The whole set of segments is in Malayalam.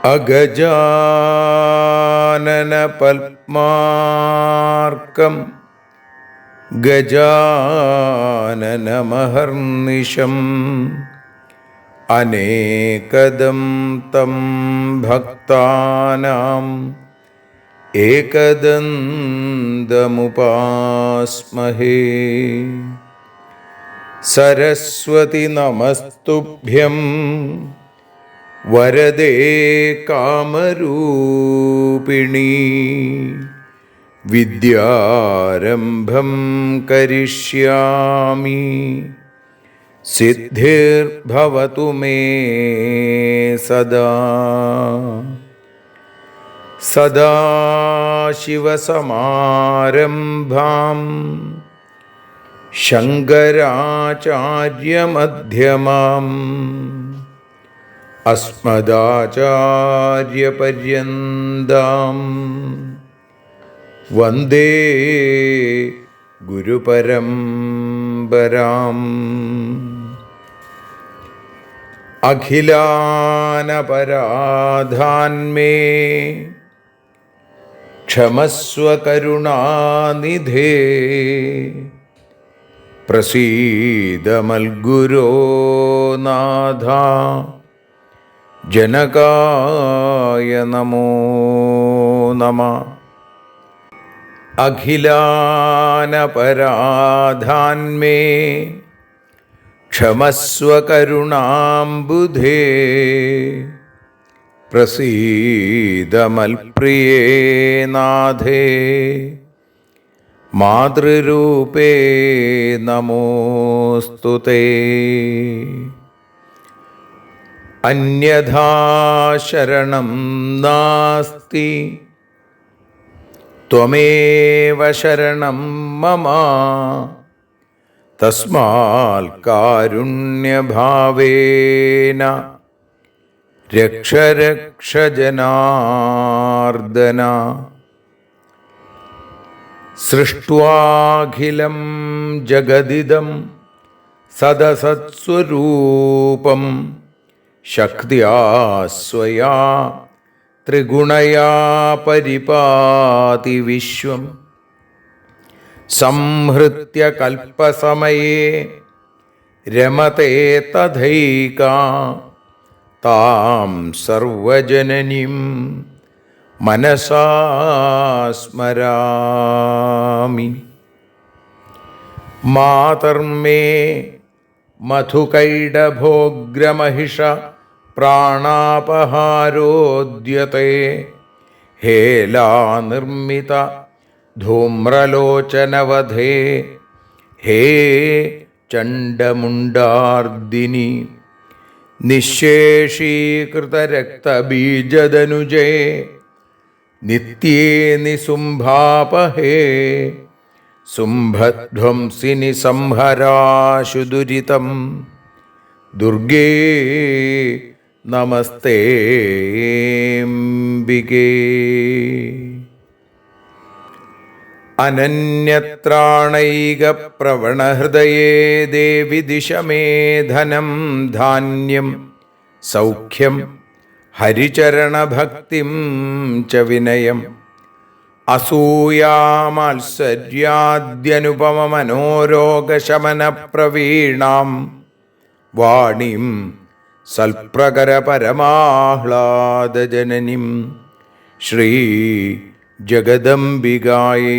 അഗജാനന പത്മാർക്കം ഗജാനനമഹർനിശം അനേകദം തം ഭക്താനാം ഏകദന്തമുപാസ്മഹേ. സരസ്വതി നമസ്തുഭ്യം വരദേ കാമരൂപിണീ. വിദ്യാരംഭം കരിഷ്യാമി സിദ്ധിർഭവതു മേ സദാ. സദാശിവസമാരംഭാം ശങ്കരാചാര്യമധ്യമാം അസ്മദാചാര്യപര്യന്താം വന്ദേ ഗുരുപരമ്പരാം. അഖിലാനപരാധാന്മേ ക്ഷമസ്വ കരുണാനിധേ. പ്രസീദ മൽഗുരോ നാഥ ജനകായ നമോ നമഃ. അഖിലാനപരാധാന്മേ ക്ഷമസ്വ കരുണാംബുധേ. പ്രസീദ മൽപ്രിയേ നാഥേ മാതൃരൂപേ നമോസ്തുതേ. അന്യഥാ ശരണം നാസ്തി ത്വമേവ ശരണം മമ. തസ്മാൽ കാരുണ്യഭാവേന രക്ഷ രക്ഷ ജനാർദ്ദന. സൃഷ്ട്വാഖിലം ജഗദിദം സദസത്സ്വരൂപം ശക്തിയാ സ്വയാ ത്രിഗുണയാ പരിപാതി വിശ്വം. സംഹൃത്യ കൽപ്പസമയേ രമതേ തഥൈകാ. താം സർവജനനീം മനസാ സ്മരാമി. മാതർമേ മധുകൈടഭോഗ്രമഹിഷ പ്രാണാപഹാരോദ്യത്തെ. ഹേലാനിർമ്മിത ധൂമ്രലോചനവധേ. ഹേ ചണ്ഡമുണ്ഡാർദിനി. നിശേഷീകൃതരക്തബീജദനുജേ നിത്യേ നിസുംഭാപഹേ. സുംഭധ്വംസിനി സംഹരാശു ദുരിതം. ദുർഗേ നമസ്തേംബികേ. അനന്യത്രാണൈകപ്രവണഹൃദയേ ദേവി ദിശ മേ ധനം ധാന്യം സൗഖ്യം ഹരിചരണഭക്തിം ച വിനയം. അസൂയാമാത്സര്യാദ്യനുപമമനോരോഗശമനപ്രവീണാം വാണീം സൽപ്രകരപരമാഹ്ലാദജനനീം ശ്രീ ജഗദംബികായൈ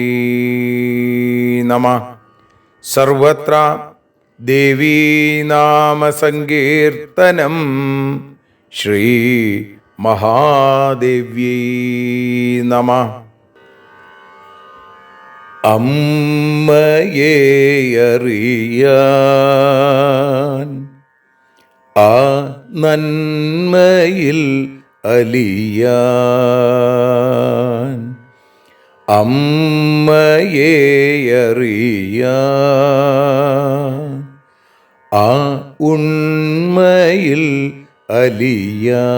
നമഃ. സർവത്ര ദേവീനാമസങ്കീർത്തനം ശ്രീ മഹാദേവ്യൈ നമഃ. അമ്മയെ അറിയാൻ ആ നന്മയിൽ അലിയാൻ, അമ്മയെ അറിയാൻ ആ ഉണ്മയിൽ അലിയാൻ,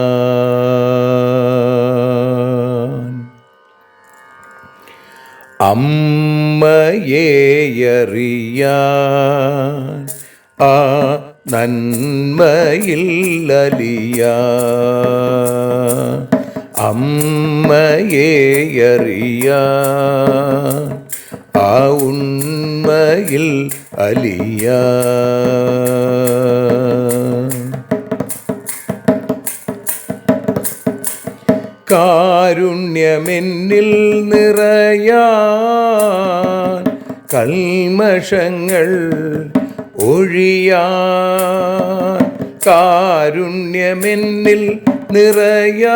അമ്മയെ അറിയാൻ ആ നന്മയിൽ അലിയാൻ, അമ്മയെ അറിയാൻ ആ ഉണ്മയിൽ അലിയാൻ. കാരുണ്യമെന്നിൽ നിറയാൻ, കൽമഷങ്ങൾ ഒഴിയാൻ, കാരുണ്യമെന്നിൽ നിറയാൻ,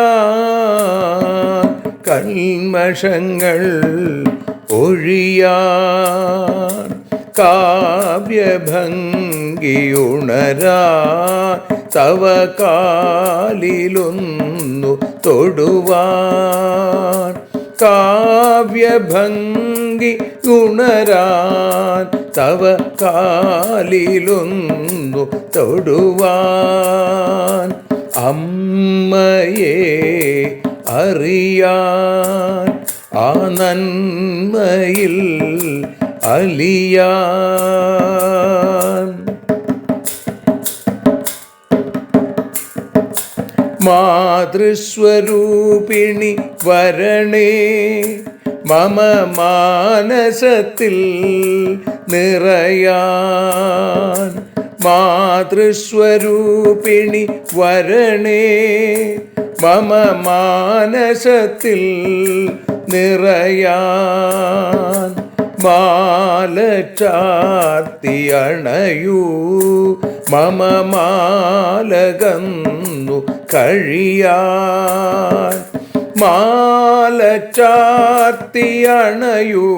കൽമഷങ്ങൾ ഒഴിയാൻ, കാവ്യഭംഗിയുണരാൻ തവ കാലിലൊന്നു തൊടുവാൻ, കാവ്യഭംഗി ഉണരാൻ തവ കാലിലൊന്നു തൊടുവാൻ, അമ്മയെ അറിയാൻ ആ നന്മയിൽ അലിയാൻ. മാതൃസ്വരൂപിണി വരണേ മമ മാനസത്തിൽ നിറയാൻ, മാതൃസ്വരൂപിണി വരണേ മമ മാനസത്തിൽ നിറയാൻ, മാല ചാർത്തി അണയൂ മമ മാലകന്നു കഴിയാൻ, മാല ചാർത്തി അണയൂ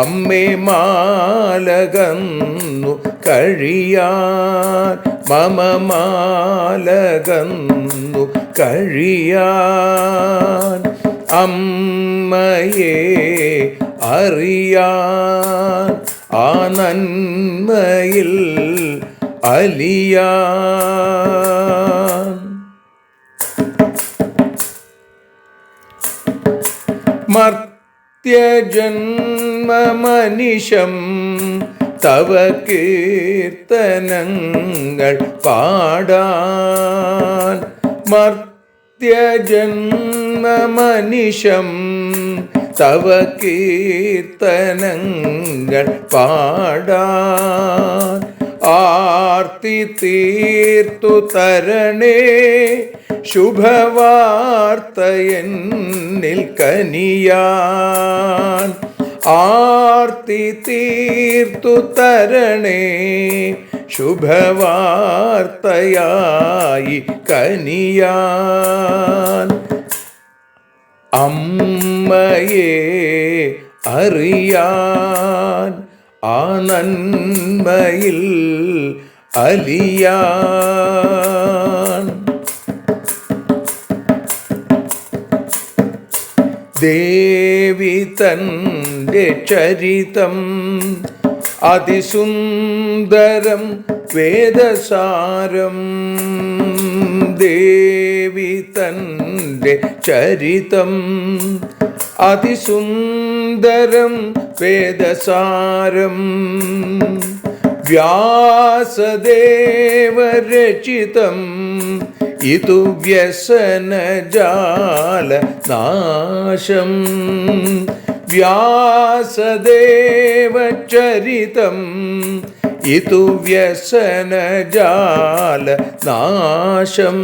അമ്മേ മാലകന്നു കഴിയാൻ, മമ മാലകന്നു കഴിയാൻ, അമ്മയെ അറിയാൻ ആ നന്മയിൽ അലിയാൻ. മർത്യജന്മമനിശം തവ കീർത്തനങ്ങൾ പാടാൻ, മർത്യജന്മമനിശം തവ കീർത്തനങ്ങൾ പാടാൻ, ആർത്തി തീർത്തു തരണേ ശുഭവാർത്ത എന്നിൽ കനിയാൻ, ആർത്തി തീർത്തു തരണേ ശുഭവാർത്തയായി കനിയാൻ, അമ്മയെ അറിയാൻ ആ നന്മയിൽ അലിയാൻ. ദേവി തൻ്റെ ചരിതം അതിസുന്ദരം വേദസാരം, ദേവി തൻ്റെ ചരിതം അതിസുന്ദരം വേദസാരം, വ്യാസദേവരചിതം ഇതു വ്യസനജാല നാശം, വ്യാസദേവചരിതം ഇതു വ്യസനജാല നാശം,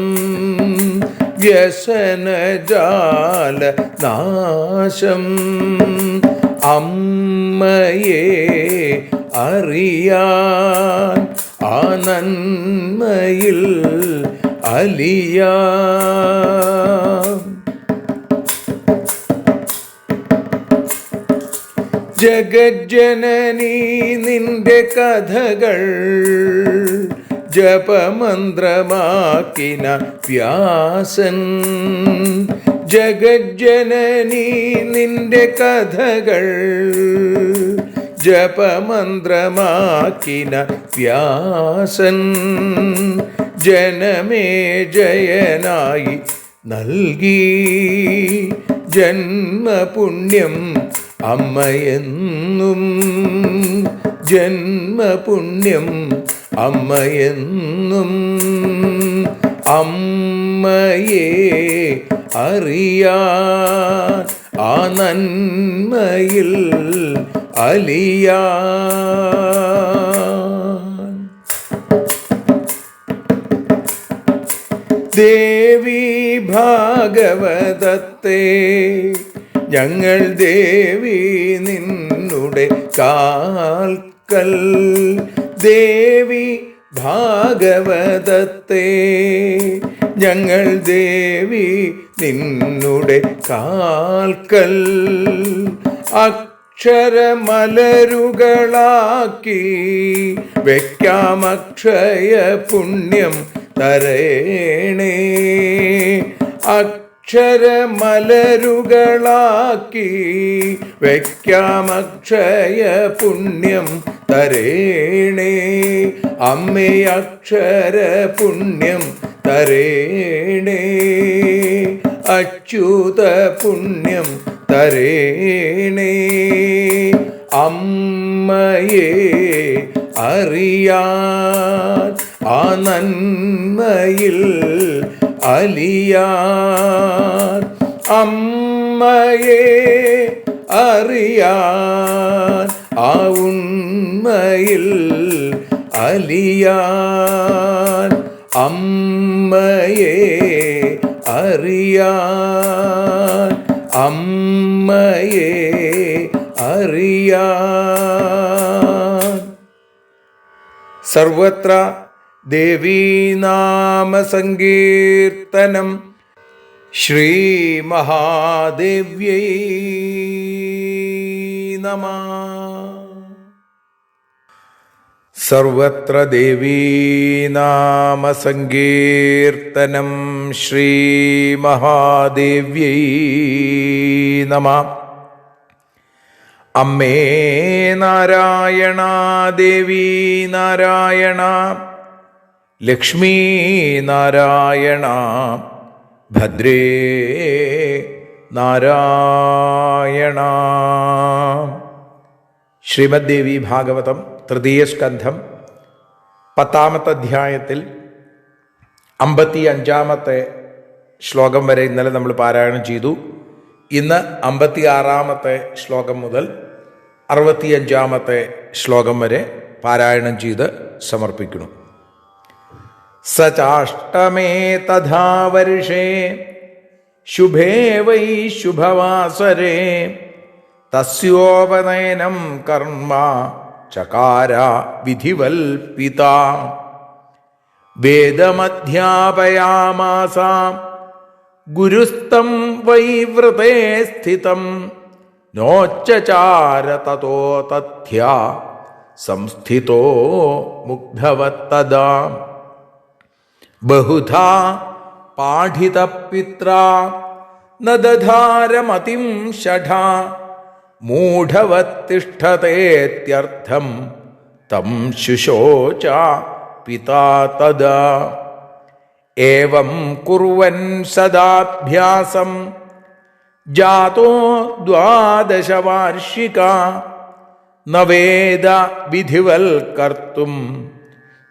വ്യസനജാല നാശം, അമ്മയെ അറിയാൻ ആ നന്മയിൽ അലിയാൻ. ജഗജ്ജനനീ നിന്റെ കഥകൾ ജപമന്ത്രമാക്കിന വ്യാസൻ. ജഗജ്ജനനീ നിന്റെ കഥകൾ ജപമന്ത്രമാക്കിന വ്യാസൻ. ജനമേ ജയനായി നൽകി ജന്മപുണ്യം അമ്മയെന്നും. ജന്മപുണ്യം അമ്മയെന്നും. അമ്മയെ അറിയാൻ ആ നന്മയിൽ അലിയാൻ. ദേവി ഭാഗവതത്തെ ഞങ്ങൾ ദേവി നിന്നുടെ കാൽക്കൽ. ദേവി ഭാഗവതത്തെ ഞങ്ങൾ ദേവി നിന്നുടെ കാൽക്കൽ. അക്ഷരമലരുകളാക്കി വയ്ക്കാം അക്ഷയ പുണ്യം തരേണേ. അക്ഷരമലരുകളാക്കി വയ്ക്കാം അക്ഷയ പുണ്യം തരേണേ. അമ്മേ അക്ഷര പുണ്യം തരേണേ. അച്യുത പുണ്യം തരേണേ. അമ്മയെ അറിയാൻ ആ നന്മയിൽ അലിയാൻ. അമ്മയെ അറിയാൻ ആ ഉണ്മയിൽ അലിയാൻ. അമ്മയെ അറിയാൻ. അമ്മയെ അറിയാൻ. സർവത്ര ദേവീനാമസങ്കീർത്തനം. ശ്രീ മഹാദേവ്യൈ നമഃ. സർവത്ര ദേവീനാമസങ്കീർത്തനം. ശ്രീ മഹാദേവ്യൈ നമഃ. അമ്മേ നാരായണ, ദേവി നാരായണ, ലക്ഷ്മീ നാരായണ, ഭദ്രേ നാരായണ. ശ്രീമദ് ദേവി ഭാഗവതം തൃതീയ സ്കന്ധം 10-ാമത്തെ അധ്യായത്തിൽ 55-ാമത്തെ ശ്ലോകം വരെ ഇന്നലെ നമ്മൾ പാരായണം ചെയ്തു. ഇന്ന് 56-ാമത്തെ ശ്ലോകം മുതൽ 65-ാമത്തെ ശ്ലോകം വരെ പാരായണം ചെയ്ത് സമർപ്പിക്കുന്നു. സചാഷ്ടമേ തഥാ വർഷേ ശുഭേ വൈ ശുഭവാസരേ തസ്യോപനയനം കർമ്മ ചകാര വിധിവൽപിത. വേദമധ്യാപയാമാസ ഗുരുസ്തം വൈ വൃതേ സ്ഥിതം നോച്ചചാര തതോ തഥ്യാ സംസ്ഥിതോ മുഗ്ധവത്തദാ. ബഹുധാ പാഠിതപിത്രാ ന ദധാരമതിം ഷഠാ മൂഢവത്തിഷ്ഠതേത്യർത്ഥം തം ശുശോച പിതാ തദാ. ഏവം കുർവൻ സദാഭ്യാസം ജാതോ 12 വാർഷികാ ന വേദ വിധിവൽകർത്തും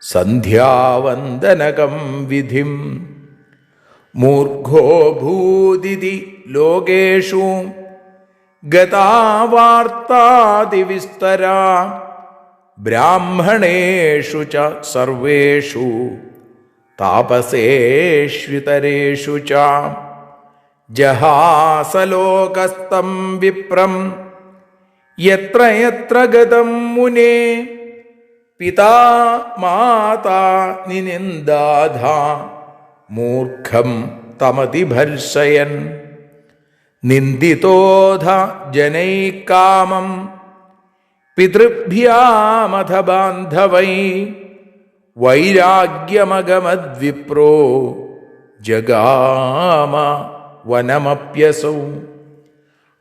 സന്ധ്യാവന്ദനകം വിധിം. മൂർഖോ ഭൂതിതി ലോകേഷു ഗതാവാർത്താദിവിസ്തരാ ബ്രാഹ്മണേഷു ച സർവേഷു താപസേഷ്വിതരേഷു ച. ജഹാസലോകസ്തം വിപ്രം യത്ര യത്ര ഗതം മുനേ പിതാ മാതാ നിനിന്ദാധ മൂർഖം തമതിഭർഷയൻ. നിന്ദിതോധ ജനൈകാമം പിതൃഭ്യാമഥ ബാന്ധവൈ വൈരാഗ്യമഗമദ്വിപ്രോ ജഗാമ വനമപ്യസൗ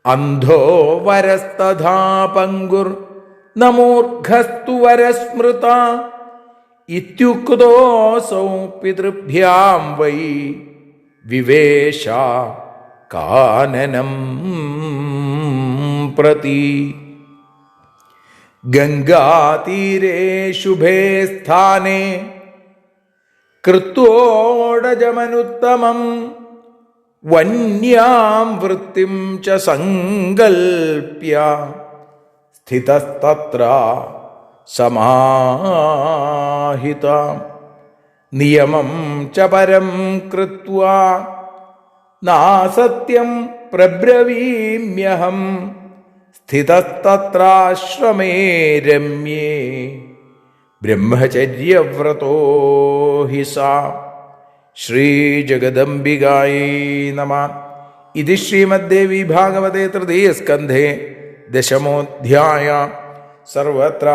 അന്ധോ വരസ്തഥാ പങ്കുർ നമൂർഘസ്തു വരസ്മൃത ഇത്യുക്തോസൗ പിതൃഭ്യാം വൈ വിവേശ കാനനം പ്രതി ഗംഗാതീരേ ശുഭേ സ്ഥാനേ കൃത്വോടജമനുത്തമം വന്യാം വൃത്തിം ച സങ്കൽപ്യ സ്ഥിതസ്തത്ര സമാഹിത നിയമം ച പരം കൃത്വാ നാസത്യം പ്രബ്രവീമ്യഹം സ്ഥിതസ്തത്രാശ്രമേ രമ്യേ ബ്രഹ്മചര്യവ്രതോ ഹി സാ. ശ്രീജഗദംബികായൈ നമഃ. ഇതി ശ്രീമദ്ദേവി ഭാഗവതേ തൃതീയസ്കന്ധേ ദശമോധ്യായ. സർവത്ര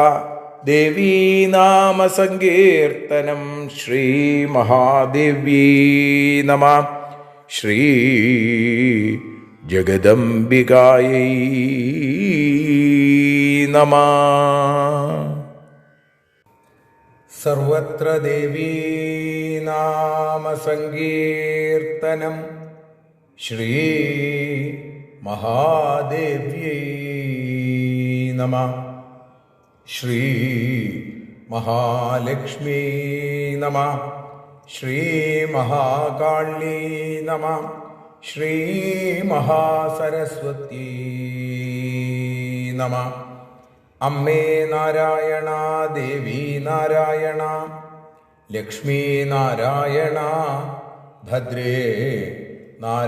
ദേവീനാമസങ്കീർത്തനം. ശ്രീമഹാദേവ്യൈ നമഃ. ശ്രീ ജഗദംബികായൈ നമഃ. സർവത്ര ദേവീനാമസങ്കീർത്തനം. ശ്രീ മഹാദേവ്യൈ നമഃ. ശ്രീ മഹാലക്ഷ്മീ നമഃ. ശ്രീ മഹാകാളീ നമഃ. ശ്രീ മഹാസരസ്വതീ നമഃ. അമ്മേ നാരായണ, ദേവി നാരായണ, ലക്ഷ്മീ നാരായണ, ഭദ്രേ നാരായണ.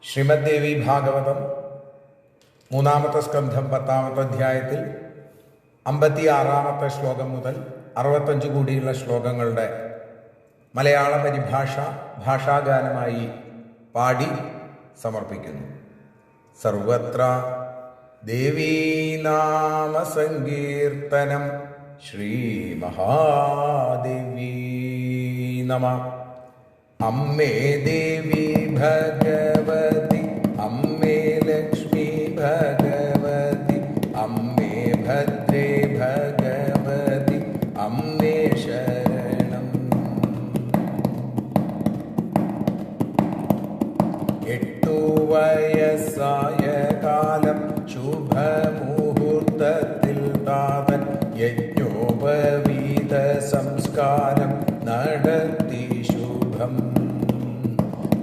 ശ്രീമദ്ദേവി ഭാഗവതം മൂന്നാമത്തെ സ്കന്ധം 10-ാമത്തെ അധ്യായത്തിൽ 56-ാമത്തെ ശ്ലോകം മുതൽ 65 കൂടിയുള്ള ശ്ലോകങ്ങളുടെ മലയാള പരിഭാഷ ഭാഷാഗാനമായി പാടി സമർപ്പിക്കുന്നു. സർവത്ര ദേവീനാമസങ്കീർത്തനം. ശ്രീ മഹാദേവീ നമഃ. അമ്മേ ദേവി ഭഗവതി, അമ്മേ ലക്ഷ്മി ഭഗവതി, അമ്മേ ഭദ്രേ ഭഗവതി, അമ്മേ ശരണം. 8 വയസ്സായ കാലം ശുഭമുഹൂർത്തത്തിൽ താതൻ യജ്ഞോപവീത സംസ്കാരം നടത്തി ശുഭം.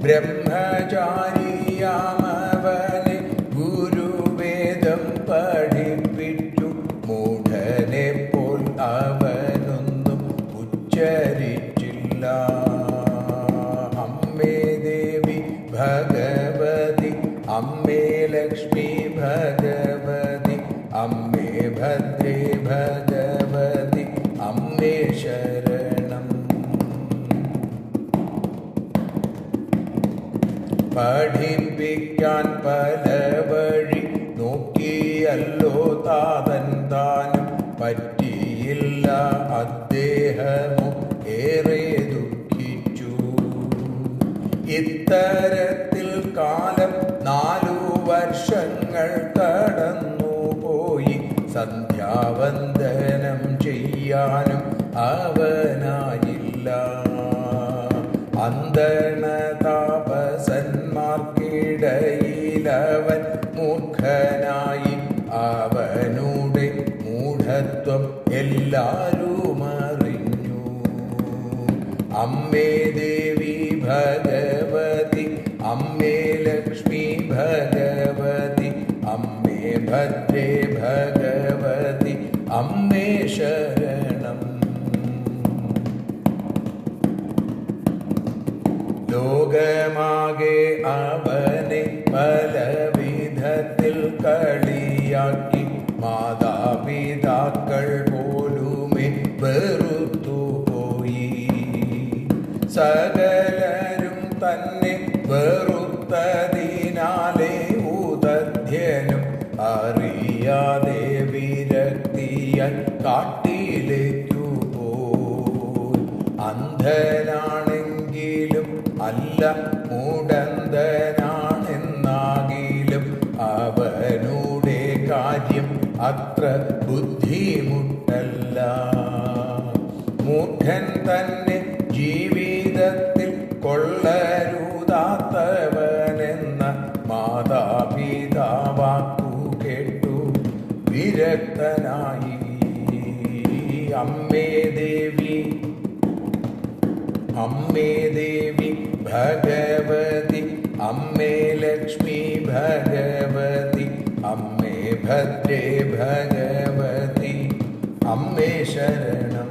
ബ്രഹ്മചാരിയാമവനെ ഗുരുവേദം പഠിപ്പിച്ചു. മൂഢനെ പോൽ അവനൊന്നും ഉച്ചരിച്ചില്ല. അമ്മേ ദേവി ഭഗവതി, അമ്മേ ലക്ഷ്മി ഭഗവതി, അമ്മേ ഭദ്രേ ഭഗവതി, അമ്മേ ശരണം. പഠിപ്പിക്കാൻ പല വഴി നോക്കിയല്ലോ താതൻ താനും. പറ്റിയില്ല അദ്ദേഹമോ ഏറെ ദുഃഖിച്ചു. ഇത്തരത്തിൽ കാലം 4 വർഷങ്ങൾ കടന്നുപോയി. സന്ധ്യാവന്ദനം ചെയ്യാനും അവനായില്ല. അന്തണതാപസന്മാർക്കിടയിലവൻ മൂർഖനായി. അവനുടെ മൂഢത്വം എല്ലാരും അറിഞ്ഞു. അമ്മേ ദേവി ഭഗവതി, അമ്മേ ലക്ഷ്മി ഭഗവതി, അമ്മേ ഭദ്രേ ഭഗവതി, അമ്മേ ശരണം. ലോകമാകെ അവനെ പല വിധത്തിൽ കളിയാക്കി. മാതാപിതാക്കൾ പോലുമേ വെറുത്തുപോയി. സകലരും തന്നെ വെറുത്തതിനാലെ അറിയാതെ വിരക്തിയാൽ കാട്ടിലേക്കുപോയി. അന്ധനാണെങ്കിലും അല്ല മൂടന്തനാണെന്നാകിലും അവനുടെ കാര്യം അത്ര ബുദ്ധിമുട്ടല്ല. മൂഢൻ തന്നെ ജീവിതത്തിൽ കൊള്ളരുതാത്തവനെന്ന മാതാപിതാവാക്കു കേട്ടു വിരക്തനായി. അമ്മേ ദേവി, അമ്മേ ദേവി ഭഗവതി, അമ്മേ ലക്ഷ്മി ഭഗവതി, അമ്മേ ഭദ്രേ ഭഗവതി, അമ്മേ ശരണം.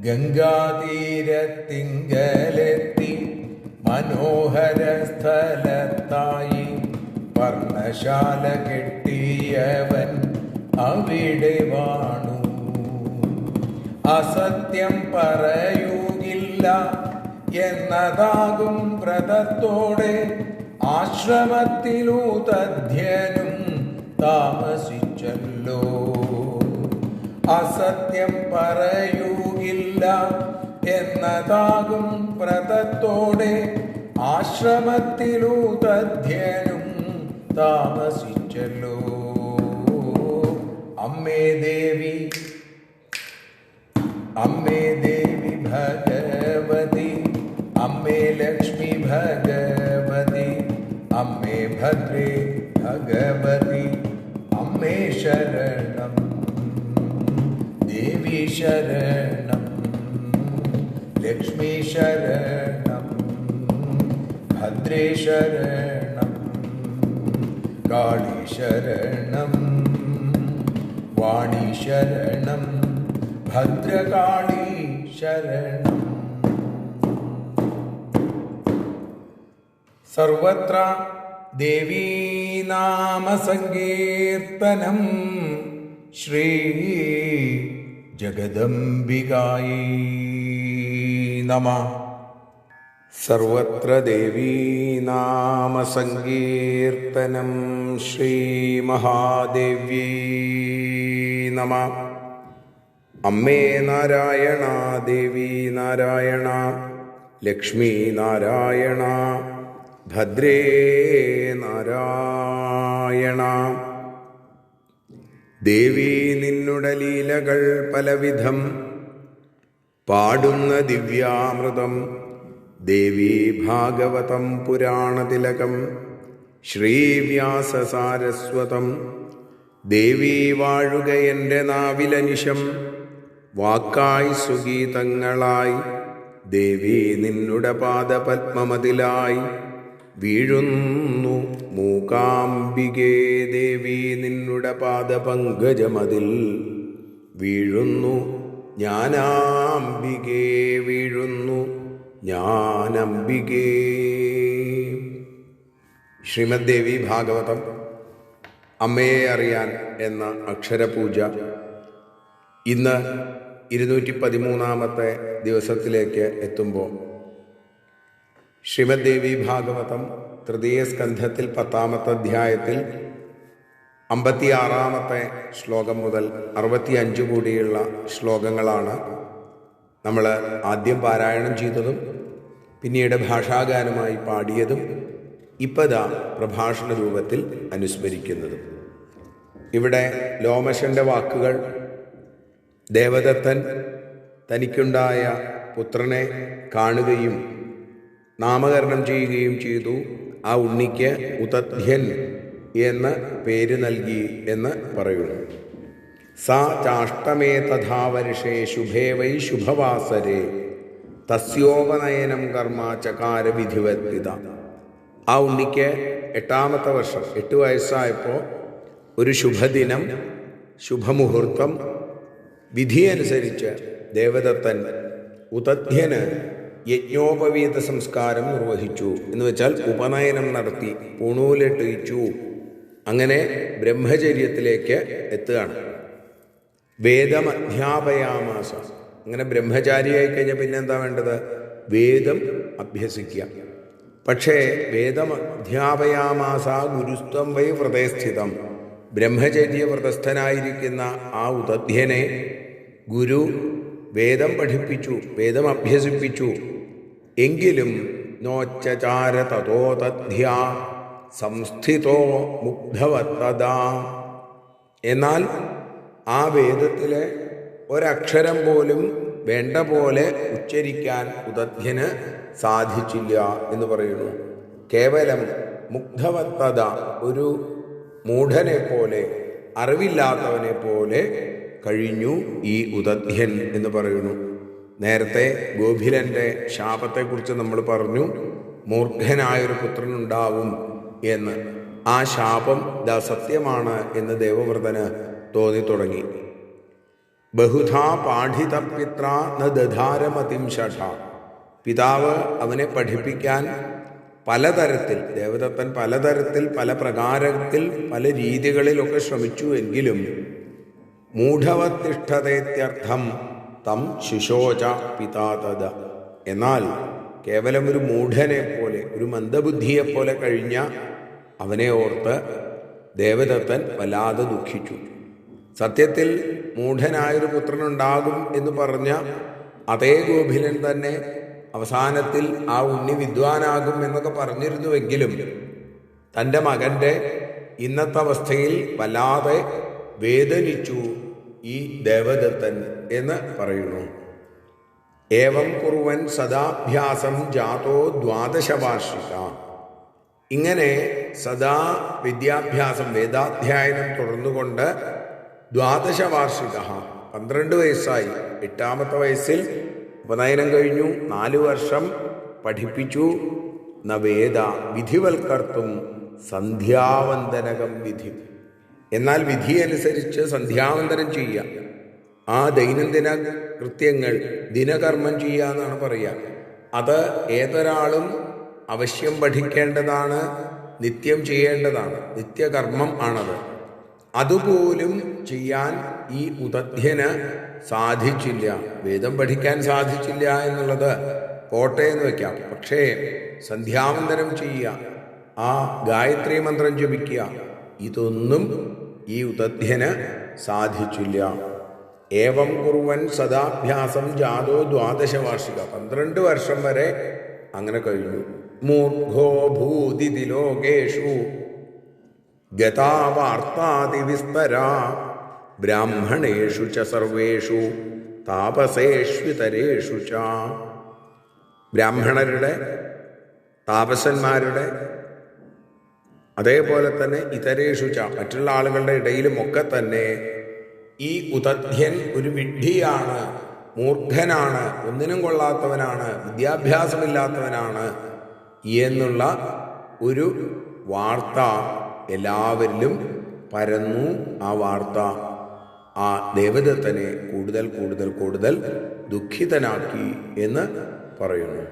ഗംഗാതീരത്തിങ്കലെത്തി മനോഹര സ്ഥലത്തായി പർണശാല കെട്ടിയവൻ അവിടെ വാണു. അസത്യം പറയുകില്ല എന്നതാകും വ്രതത്തോടെ ആശ്രമത്തിലൂതധ്യനും താമസിച്ചല്ലോ. അസത്യം പറയുകില്ല എന്നതാകും വ്രതത്തോടെ ആശ്രമത്തിലൂതധ്യനും താമസിച്ചല്ലോ. അമ്മേ ദേവി, അമ്മേ ദേവി ഭഗവതി, അമ്മേ ലക്ഷ്മി ഭഗവതി, അമ്മേ ഭദ്രേ ഭഗവതി, അമ്മേ ശരണം. ദേവി ശരണം, ലക്ഷ്മി ശരണം, ഭദ്രേ ശരണം, കാളി ശരണം, വാണി ശരണം, ഭദ്രകാളി ശരണം. സർവത്ര ദേവീനാമസങ്കീർത്തനം. ശ്രീ ജഗദംബികായൈ നമഃ. സർവത്ര ദേവീനാമസങ്കീർത്തനം. ശ്രീ മഹാദേവ്യൈ നമഃ. അമ്മേ നാരായണ, ദേവി നാരായണ, ലക്ഷ്മി നാരായണ, ഭദ്രേ നാരായണ. ദേവി നിന്നുടെ ലീലകൾ പലവിധം പാടുന്ന ദിവ്യാമൃതം. ദേവി ഭാഗവതം പുരാണതിലകം ശ്രീവ്യാസസാരസ്വതം. ദേവി വാഴുക എൻ്റെ നാവിലനിശം, വാക്കായി സുഗീതങ്ങളായി. ദേവി നിന്നുടെ പാദപത്മമതിലായി വീഴുന്നു മൂകാംബികേ. ദേവി നിന്നുടെ പാദപങ്കജമതിൽ വീഴുന്നു ജ്ഞാനാംബികേ. വീഴുന്നു ജ്ഞാനംബികേ. ശ്രീമദ് ദേവി ഭാഗവതം അമ്മയെ അറിയാൻ എന്ന അക്ഷരപൂജ ഇന്ന് 213 ദിവസത്തിലേക്ക് എത്തുമ്പോൾ ശ്രീമദ് ദേവി ഭാഗവതം തൃതീയ സ്കന്ധത്തിൽ 10 അധ്യായത്തിൽ 56 ശ്ലോകം മുതൽ 65 കൂടിയുള്ള ശ്ലോകങ്ങളാണ് നമ്മൾ ആദ്യം പാരായണം ചെയ്തതും പിന്നീട് ഭാഷാഗാനമായി പാടിയതും ഇപ്പതാ പ്രഭാഷണ രൂപത്തിൽ അനുസ്മരിക്കുന്നതും. ഇവിടെ ലോമശൻ്റെ വാക്കുകൾ ദേവദത്തൻ തനിക്കുണ്ടായ പുത്രനെ കാണുകയും നാമകരണം ചെയ്യുകയും ചെയ്തു. ആ ഉണ്ണിക്ക് ഉതധ്യൻ എന്ന് പേര് നൽകി എന്ന് പറയുന്നു. സാ ചാഷ്ടമേ തഥാവർഷേ ശുഭേ വൈ ശുഭവാസരേ തസ്യോപനയനം കർമ്മ ചകാര വിധിവർത്തിത. ആ ഉണ്ണിക്ക് 8ാമത്തെ വർഷം 8 വയസ്സായപ്പോൾ ഒരു ശുഭദിനം, ശുഭമുഹൂർത്തം വിധിയനുസരിച്ച് ദേവദത്തൻ ഉതധ്യന് യജ്ഞോപവീത സംസ്കാരം നിർവഹിച്ചു. എന്ന് വെച്ചാൽ ഉപനയനം നടത്തി, പൂണൂലിട്ടിച്ചു. അങ്ങനെ ബ്രഹ്മചര്യത്തിലേക്ക് എത്തുകയാണ്. വേദം അധ്യാപയാമാസ. അങ്ങനെ ബ്രഹ്മചാരിയായി കഴിഞ്ഞാൽ പിന്നെ എന്താ വേണ്ടത്? വേദം അഭ്യസിക്കുക. പക്ഷേ വേദമധ്യാപയാമാസ ഗുരുസ്ത്വം വൈ വ്രതേ സ്ഥിതം. ബ്രഹ്മചര്യവ്രതസ്ഥനായിരിക്കുന്ന ആ ഉദധ്യനെ ഗുരു വേദം പഠിപ്പിച്ചു, വേദം അഭ്യസിപ്പിച്ചു. എങ്കിലും നോച്ചചാര തതോ തദ്ധ്യാ സംസ്ഥിതോ മുഗ്ധവത്തദാ. എന്നാൽ ആ വേദത്തിലെ ഒരക്ഷരം പോലും വേണ്ട പോലെ ഉച്ചരിക്കാൻ ഉദധ്യന് സാധിച്ചില്ല എന്ന് പറയുന്നു. കേവലം മുഗ്ധവത്തത, ഒരു മൂഢനെ പോലെ, അറിവില്ലാത്തവനെ പോലെ കഴിഞ്ഞു ഈ ഉദധ്യൻ എന്ന് പറയുന്നു. നേരത്തെ ഗോഭിലൻ്റെ ശാപത്തെക്കുറിച്ച് നമ്മൾ പറഞ്ഞു, മൂർഖനായൊരു പുത്രനുണ്ടാവും എന്ന്. ആ ശാപം സത്യമാണ് എന്ന് ദേവവ്രതന് തോന്നിത്തുടങ്ങി. ബഹുധാ പാഠിതപിത്ര ന ദധാരമതിം ഷഠ. പിതാവ് അവനെ പഠിപ്പിക്കാൻ പലതരത്തിൽ, ദേവദത്തൻ പലതരത്തിൽ, പല പ്രകാരത്തിൽ, പല രീതികളിലൊക്കെ ശ്രമിച്ചു. എങ്കിലും മൂഢവത്തിഷ്ഠതേത്യർത്ഥം തം ശിശോച പിതാതദ. എന്നാൽ കേവലം ഒരു മൂഢനെ പോലെ, ഒരു മന്ദബുദ്ധിയെപ്പോലെ കഴിഞ്ഞ അവനെ ഓർത്ത് ദേവദത്തൻ വല്ലാതെ ദുഃഖിച്ചു. സത്യത്തിൽ മൂഢനായൊരു പുത്രനുണ്ടാകും എന്ന് പറഞ്ഞ അതേ ഗോഭിലൻ തന്നെ അവസാനത്തിൽ ആ ഉണ്ണി വിദ്വാനാകും എന്നൊക്കെ പറഞ്ഞിരുന്നുവെങ്കിലും തൻ്റെ മകൻ്റെ ഇന്നത്തെ അവസ്ഥയിൽ വല്ലാതെ വേദനിച്ചു ഈ ദേവദത്തൻ എന്ന് പറയുന്നു. ഏവം കുറുവൻ സദാഭ്യാസം ജാതോ 12 വാർഷിക. ഇങ്ങനെ സദാ വിദ്യാഭ്യാസം, വേദാധ്യായനം തുടർന്നുകൊണ്ട് 12 വാർഷിക, 12 വയസ്സായി. 8ാമത്തെ വയസ്സിൽ ഉപനയനം കഴിഞ്ഞു. 4 വർഷം പഠിപ്പിച്ചു. നവേദ വിധിവൽക്കർത്തും സന്ധ്യാവന്ദനകം വിധി. എന്നാൽ വിധി അനുസരിച്ച് സന്ധ്യാവന്തനം ചെയ്യുക, ആ ദൈനംദിന കൃത്യങ്ങൾ, ദിനകർമ്മം ചെയ്യുക എന്നാണ് പറയുക. അത് ഏതൊരാളും അവശ്യം പഠിക്കേണ്ടതാണ്, നിത്യം ചെയ്യേണ്ടതാണ്, നിത്യകർമ്മം ആണത്. അതുപോലും ചെയ്യാൻ ഈ ഉദധ്യന് സാധിച്ചില്ല. വേദം പഠിക്കാൻ സാധിച്ചില്ല എന്നുള്ളത് കോട്ടയെന്ന് വയ്ക്കാം. പക്ഷേ സന്ധ്യാവന്തനം ചെയ്യുക, ആ ഗായത്രി മന്ത്രം ജപിക്കുക, ഇതൊന്നും ഈ ഉദധ്യന് സാധിച്ചില്ല. ഏവം കുറുവൻ സദാഭ്യാസം ജാതോ 12 വാർഷിക. 12 വർഷം വരെ അങ്ങനെ കഴിഞ്ഞു. മൂർഖോ ഭൂതിതി ലോകേഷു ഗതാവാർത്താതിവിസ്തരാ ബ്രാഹ്മണേഷു ച സർവേഷു താപസേഷ്വിതരേഷു ച. ബ്രാഹ്മണരുടെ, താപസന്മാരുടെ, അതേപോലെ തന്നെ ഇതരേഷു ച, മറ്റുള്ള ആളുകളുടെ ഇടയിലുമൊക്കെ തന്നെ ഈ ഉദധ്യൻ ഒരു വിഡ്ഢിയാണ്, മൂർഖനാണ്, ഒന്നിനും കൊള്ളാത്തവനാണ്, വിദ്യാഭ്യാസമില്ലാത്തവനാണ് എന്നുള്ള ഒരു വാർത്ത എല്ലാവരിലും പരന്നു. ആ വാർത്ത ആ ദേവദത്തനെ കൂടുതൽ കൂടുതൽ കൂടുതൽ ദുഃഖിതനാക്കി എന്ന് പറയുന്നു.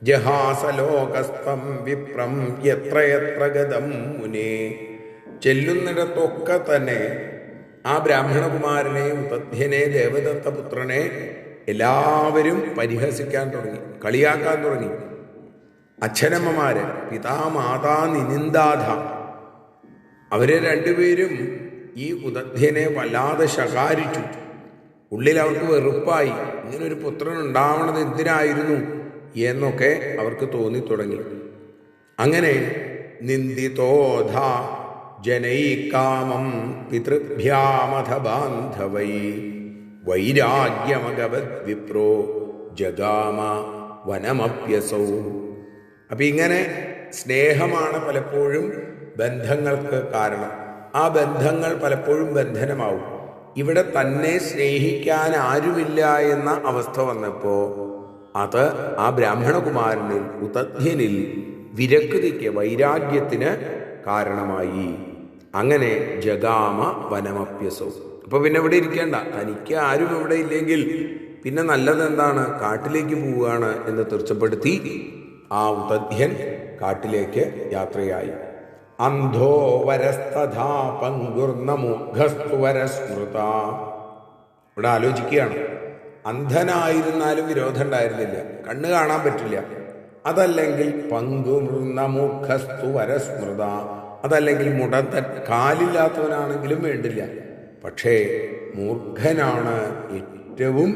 ജഹാസലോകസ്തം വിപ്രം എത്ര എത്ര ഗതം മുനേ. ചെല്ലുന്നിടത്തൊക്കെ തന്നെ ആ ബ്രാഹ്മണകുമാരനെ, ഉദധ്യനെ, ദേവദത്തപുത്രനെ എല്ലാവരും പരിഹസിക്കാൻ തുടങ്ങി, കളിയാക്കാൻ തുടങ്ങി. അച്ഛനമ്മമാര്, പിതാ മാതാ നിനിന്ദാധ, അവരെ രണ്ടുപേരും ഈ ഉദധ്യനെ വല്ലാതെ ശകാരിച്ചു. ഉള്ളിൽ അവർക്ക് വെറുപ്പായി. ഇങ്ങനൊരു പുത്രൻ ഉണ്ടാവണത് എന്തിനായിരുന്നു എന്നൊക്കെ അവർക്ക് തോന്നിത്തുടങ്ങി. അങ്ങനെ നിന്ദിതോധ ജനൈകാമം പിതൃഭ്യാമഥ ബാന്ധവൈ വൈരാഗ്യമഗവത് വിപ്രോ ജഗാമ വനമപ്യസൗ. അപ്പം ഇങ്ങനെ സ്നേഹമാണ് പലപ്പോഴും ബന്ധങ്ങൾക്ക് കാരണം. ആ ബന്ധങ്ങൾ പലപ്പോഴും ബന്ധനമാവും. ഇവിടെ തന്നെ സ്നേഹിക്കാൻ ആരുമില്ല എന്ന അവസ്ഥ വന്നപ്പോൾ അത് ആ ബ്രാഹ്മണകുമാരനിൽ, ഉദധ്യനിൽ വിരക്തിക്ക്, വൈരാഗ്യത്തിന് കാരണമായി. അങ്ങനെ ജഗാമ വനമപ്യസോ. അപ്പോൾ പിന്നെ ഇവിടെ ഇരിക്കേണ്ട, തനിക്ക് ആരും ഇവിടെ ഇല്ലെങ്കിൽ പിന്നെ നല്ലതെന്താണ്, കാട്ടിലേക്ക് പോവുകയാണ് എന്ന് തീർച്ചപ്പെടുത്തി ആ ഉദധ്യൻ കാട്ടിലേക്ക് യാത്രയായി. അന്ധോ വരസ്തഥാ പങ്കുർന്നമുഖസ്തുവരസ്മൃത. ഇവിടെ ആലോചിക്കുകയാണ്, അന്ധനായിരുന്നാലും വിരോധം ഉണ്ടായിരുന്നില്ല, കണ്ണ് കാണാൻ പറ്റില്ല. അതല്ലെങ്കിൽ പങ്കുമൃന്ന മൂഖസ്തു വരസ്മൃത, അതല്ലെങ്കിൽ കാലില്ലാത്തവനാണെങ്കിലും വേണ്ടില്ല. പക്ഷേ മൂർഖനാണ് ഏറ്റവും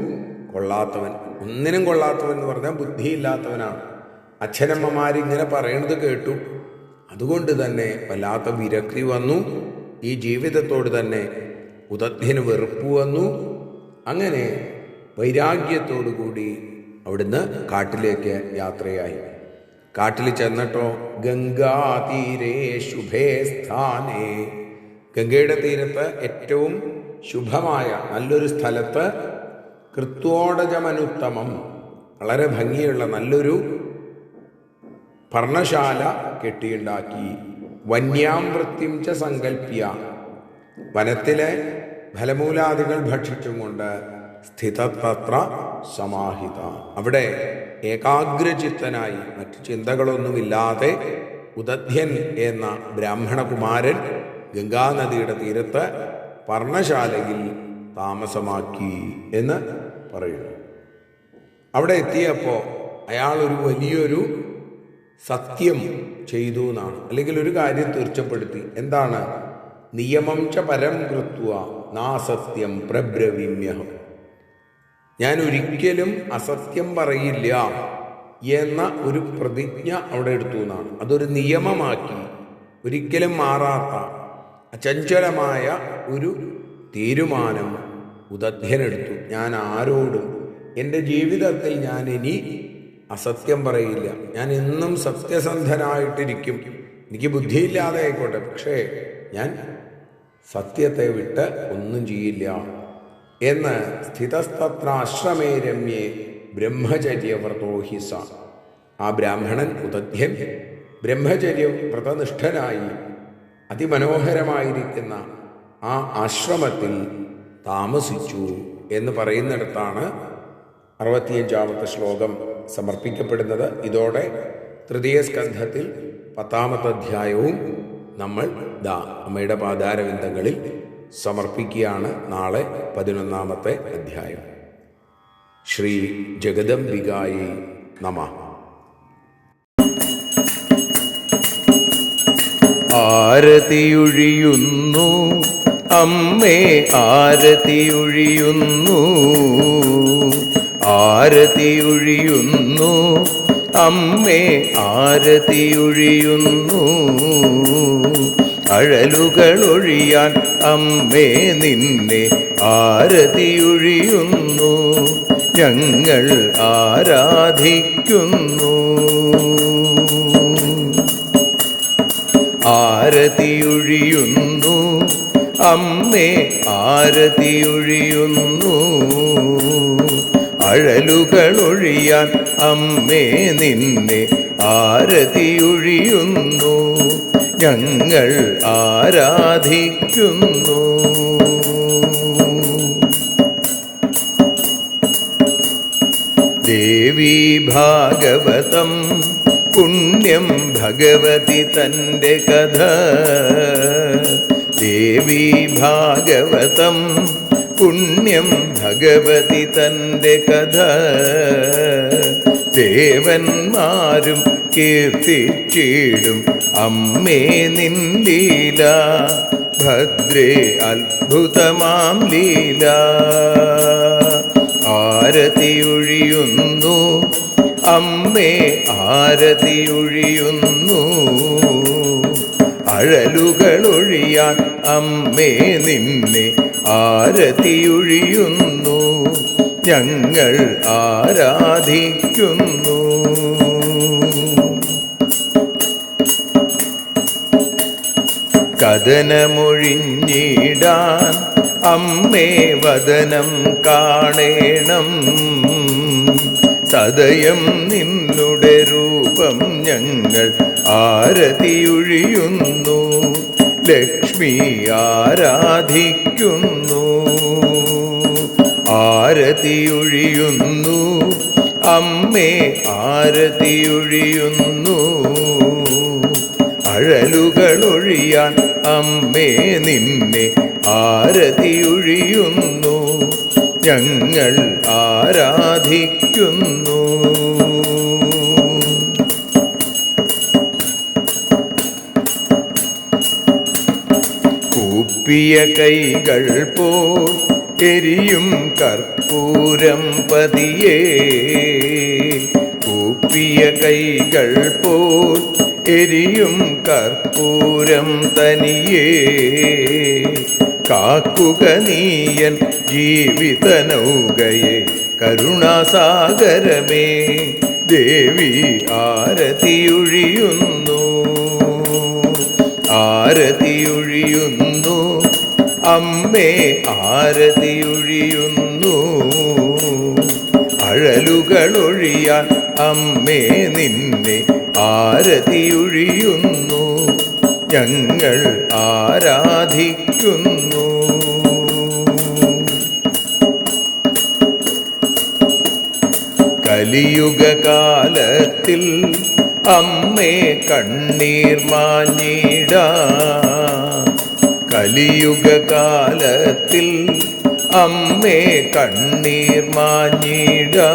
കൊള്ളാത്തവൻ. ഒന്നിനും കൊള്ളാത്തവൻ എന്ന് പറഞ്ഞാൽ ബുദ്ധിയില്ലാത്തവനാണ്. അച്ഛനമ്മമാരിങ്ങനെ പറയണത് കേട്ടു. അതുകൊണ്ട് തന്നെ വല്ലാത്ത വിരക്തി വന്നു. ഈ ജീവിതത്തോട് തന്നെ ഉദധ്യന് വെറുപ്പ് വന്നു. അങ്ങനെ വൈരാഗ്യത്തോടു കൂടി അവിടുന്ന് കാട്ടിലേക്ക് യാത്രയായി. കാട്ടിൽ ചെന്നിട്ടോ ഗംഗാതീരേ ശുഭേ സ്ഥാനേ, ഗംഗയുടെ തീരത്ത് ഏറ്റവും ശുഭമായ നല്ലൊരു സ്ഥലത്ത് കൃത്വോടജമനുത്തമം, വളരെ ഭംഗിയുള്ള നല്ലൊരു പർണശാല കെട്ടിയുണ്ടാക്കി. വന്യാം വൃത്തിം ച സങ്കല്പ്യ, വനത്തിലെ ഫലമൂലാദികൾ ഭക്ഷിച്ചും കൊണ്ട് സ്ഥിതതത്ര സമാഹിത, അവിടെ ഏകാഗ്രചിത്തനായി മറ്റു ചിന്തകളൊന്നുമില്ലാതെ ഉദധ്യൻ എന്ന ബ്രാഹ്മണകുമാരൻ ഗംഗാനദിയുടെ തീരത്ത് പർണശാലയിൽ താമസമാക്കി എന്ന് പറയുന്നു. അവിടെ എത്തിയപ്പോൾ അയാൾ ഒരു വലിയൊരു സത്യം ചെയ്തു എന്നാണ്, അല്ലെങ്കിൽ ഒരു കാര്യം തീർച്ചപ്പെടുത്തി. എന്താണ്? നിയമം ച പരം കൃത്വ നാസത്യം പ്രബ്രവീമ്യഹം, ഞാൻ ഒരിക്കലും അസത്യം പറയില്ല എന്ന ഒരു പ്രതിജ്ഞ അവിടെ എടുത്തു എന്നാണ്. അതൊരു നിയമമാക്കി, ഒരിക്കലും മാറാത്ത അചഞ്ചലമായ ഒരു തീരുമാനം ഉദധ്യനെടുത്തു. ഞാൻ ആരോടും എൻ്റെ ജീവിതത്തിൽ ഞാൻ ഇനി അസത്യം പറയില്ല, ഞാൻ എന്നും സത്യസന്ധനായിട്ടിരിക്കും. എനിക്ക് ബുദ്ധിയില്ലാതെ ആയിക്കോട്ടെ, പക്ഷേ ഞാൻ സത്യത്തെ വിട്ട് ഒന്നും ചെയ്യില്ല എന്ന് സ്ഥിതസ്തത്ര ആശ്രമേ രമ്യേ ബ്രഹ്മചര്യവ്രതോ ഹി സ, ആ ബ്രാഹ്മണൻ ഉദധ്യൻ ബ്രഹ്മചര്യ വ്രതനിഷ്ഠനായി അതിമനോഹരമായിരിക്കുന്ന ആ ആശ്രമത്തിൽ താമസിച്ചു എന്ന് പറയുന്നിടത്താണ് 65-ാമത്തെ ശ്ലോകം സമർപ്പിക്കപ്പെടുന്നത്. ഇതോടെ തൃതീയ സ്കന്ധത്തിൽ 10-ാമത്തെ അധ്യായവും നമ്മൾ അമ്മയുടെ പാദാരവിന്ദങ്ങളിൽ സമർപ്പിക്കുകയാണ്. നാളെ 11-ാമത്തെ അധ്യായം. ശ്രീ ജഗദംബികായൈ നമഃ. ആരതിയൊഴിയുന്നു അമ്മേ, ആരതിയൊഴിയുന്നു, ആരതിയൊഴിയുന്നു അമ്മേ, ആരതിയൊഴിയുന്നു. അഴലുകളൊഴിയാൻ അമ്മേ നിന്നെ ആരതിയൊഴിയുന്നു, ഞങ്ങൾ ആരാധിക്കുന്നു. ആരതിയൊഴിയുന്നു അമ്മേ, ആരതിയൊഴിയുന്നു. അഴലുകളൊഴിയാൻ അമ്മേ നിന്നെ ആരതിയൊഴിയുന്നു, ഞങ്ങൾ ആരാധിക്കുന്നു. ദേവി ഭാഗവതം പുണ്യം ഭഗവതി തൻ്റെ കഥ. ദേവി ഭാഗവതം പുണ്യം ഭഗവതി തൻ്റെ കഥ. ദേവന്മാരും കീർത്തിച്ചിടും അമ്മേ നിൻ ലീല, ഭദ്രേ അത്ഭുതമാം ലീല. ആരതിയൊഴിയുന്നു അമ്മേ, ആരതിയൊഴിയുന്നു. അഴലുകളൊഴിയാൻ അമ്മേ നിന്നെ ആരതിയൊഴിയുന്നു, ഞങ്ങൾ ആരാധിക്കുന്നു. കഥനമൊഴിഞ്ഞിടാൻ അമ്മേ വദനം കാണേണം, സദയം നിന്നുടെ രൂപം ഞങ്ങൾ ആരതിയൊഴിയുന്നു, ലക്ഷ്മി ആരാധിക്കുന്നു. ആരതിയൊഴിയുന്നു അമ്മേ, ആരതിയൊഴിയുന്നു. അഴലുകളൊഴിയാൻ അമ്മേ നിന്നെ ആരതിയൊഴിയുന്നു, ഞങ്ങൾ ആരാധിക്കുന്നു. കൂപ്പിയ കൈകൾ പോൽ എരിയും കർപ്പൂരം പതിയേ. കൂപ്പിയ കൈകൾ പോൽ എരിയും കർപ്പൂരം തനിയേ. കാക്കുക നീയൻ ജീവിത നൗകയെ കരുണാസാഗരമേ. ദേവി ആരതിയൊഴിയുന്നു, ആരതിയൊഴിയുന്നു. അമ്മേ ആരതിയൊഴിയുന്നു. അഴലുകളൊഴിയാൻ അമ്മേ നിന്നെ ആരതിയൊഴിയുന്നു. ഞങ്ങൾ ആരാധിക്കുന്നു. കലിയുഗകാലത്തിൽ അമ്മേ കണ്ണീർ മാഞ്ഞിടാ. കലിയുഗകാലത്തിൽ അമ്മേ കണ്ണീർ മാഞ്ഞിടാ.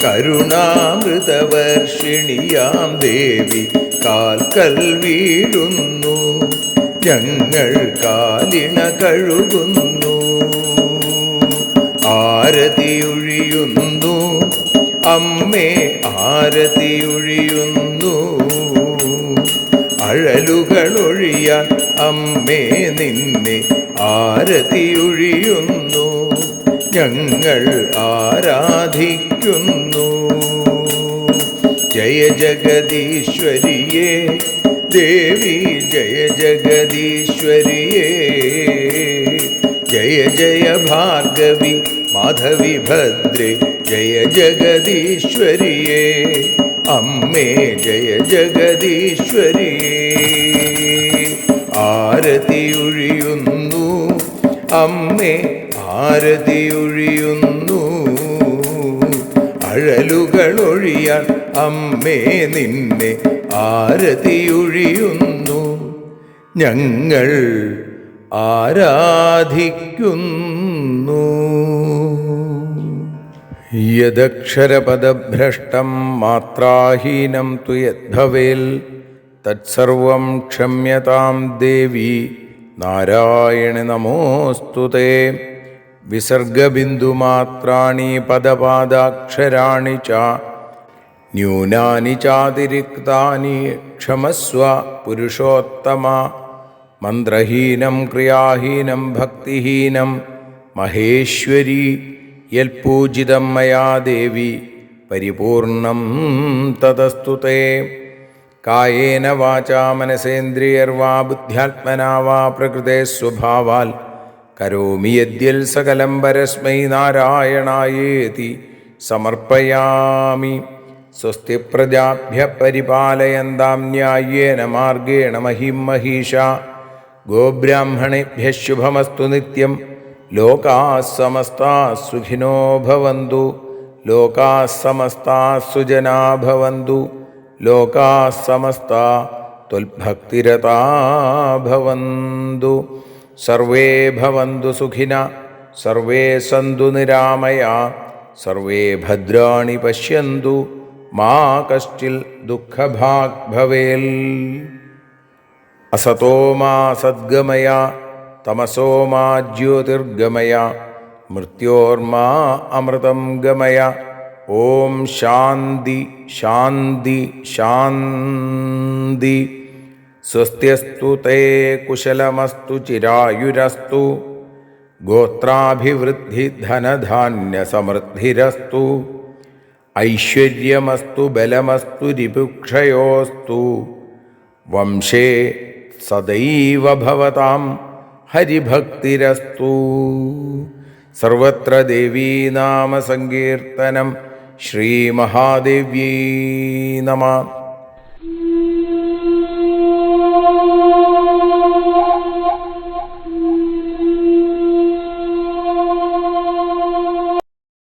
കരുണാമൃതവർഷിണിയാം ദേവി കാൽക്കൽ വീഴുന്നു. ഞങ്ങൾ കാലിണ കഴുകുന്നു. ആരതിയൊഴിയുന്നു അമ്മേ ആരതിയൊഴിയുന്നു. അഴലുകളൊഴിയാൻ അമ്മേ നിന്നെ ആരതിയൊഴിയുന്നു. ഞങ്ങൾ ആരാധിക്കുന്നു. ജയ ജഗദീശ്വരിയേ ദേവി ജയ ജഗദീശ്വരിയേ. ജയ ജയ ഭാർഗവി മാധവി ഭദ്രേ ജയ ജഗദീശ്വരിയേ. അമ്മേ ജയ ജഗദീശ്വരിയേ. ആരതിയൊഴിയുന്നു അമ്മേ ആരതിയൊഴിയുന്നു. അഴലുകളൊഴിയാൻ അമ്മേ നിന്നെ ആരതിയൊഴിയുന്നു. ഞങ്ങൾ ആരാധിക്കുന്നു. യദക്ഷരപദഭ്രഷ്ടം മാത്രാഹീനം തു യദ്ഭവേൽ തത്സർവം ക്ഷമ്യതാം ദേവി നാരായണി നമോസ്തുതേ. വിസർഗബിന്ദുമാത്രാണി പദപാദാക്ഷരാണി ച ന്യൂനാനി ചാതിരിക്താനി ക്ഷമസ്വ പുരുഷോത്തമ. മന്ത്രഹീനം ക്രിയാഹീനം ഭക്തിഹീനം മഹേശ്വരി യൽപൂജിതം മയാ ദേവി പരിപൂർണം തതസ്തു തേ. കായേന വാചാ മനസേന്ദ്രിയർവാ ബുദ്ധ്യാത്മനാ വാ പ്രകൃതേ സ്വഭാവാൽ കരോമി യദ്യൽ സകലം പരസ്മൈ നാരായണായേതി സമർപ്പയാമി. സ്വസ്തി പ്രജാഭ്യ പരിപാലയന്താം ന്യായേന മാർഗേണ മഹിം മഹീഷാ. ഗോബ്രാഹ്മണേഭ്യഃ ശുഭമസ്തു നിത്യം. ലോകാഃ സമസ്താഃ സുഖിനോ ഭവന്തു. ലോകാഃ സമസ്താഃ സുജനാ ഭവന്തു. ലോകാഃ സമസ്താഃ ത്വൽഭക്തിരതാ ഭവന്തു. സർവേ ഭവന്തു സുഖിനഃ സർവേ സന്തു നിരാമയാഃ. സർവേ ഭദ്രാണി പശ്യന്തു മാ കശ്ചിൽ ദുഃഖഭാഗ് ഭവേൽ. അസതോ മാ സദ്ഗമയ തമസോ മാ ജ്യോതിർഗമയ മൃത്യോർമാ അമൃതം ഗമയ. ഓം ശാന്തി ശാന്തി ശാന്തി. സ്വസ്ത്യസ്തു തേ കുശലമസ്തു ചിരായുരസ്തു. ഗോത്രാഭിവൃദ്ധി ധനധാന്യസമൃദ്ധിരസ്തു. ഐശ്വര്യമസ്തു ബലമസ്തു രിപുക്ഷയോസ്തു. വംശേ സദൈവ ഭവതാം ഹരിഭക്തിരസ്തു. സർവത്ര ദേവീനാമസങ്കീർത്തനം. ശ്രീമഹാദേവ്യൈ നമഃ.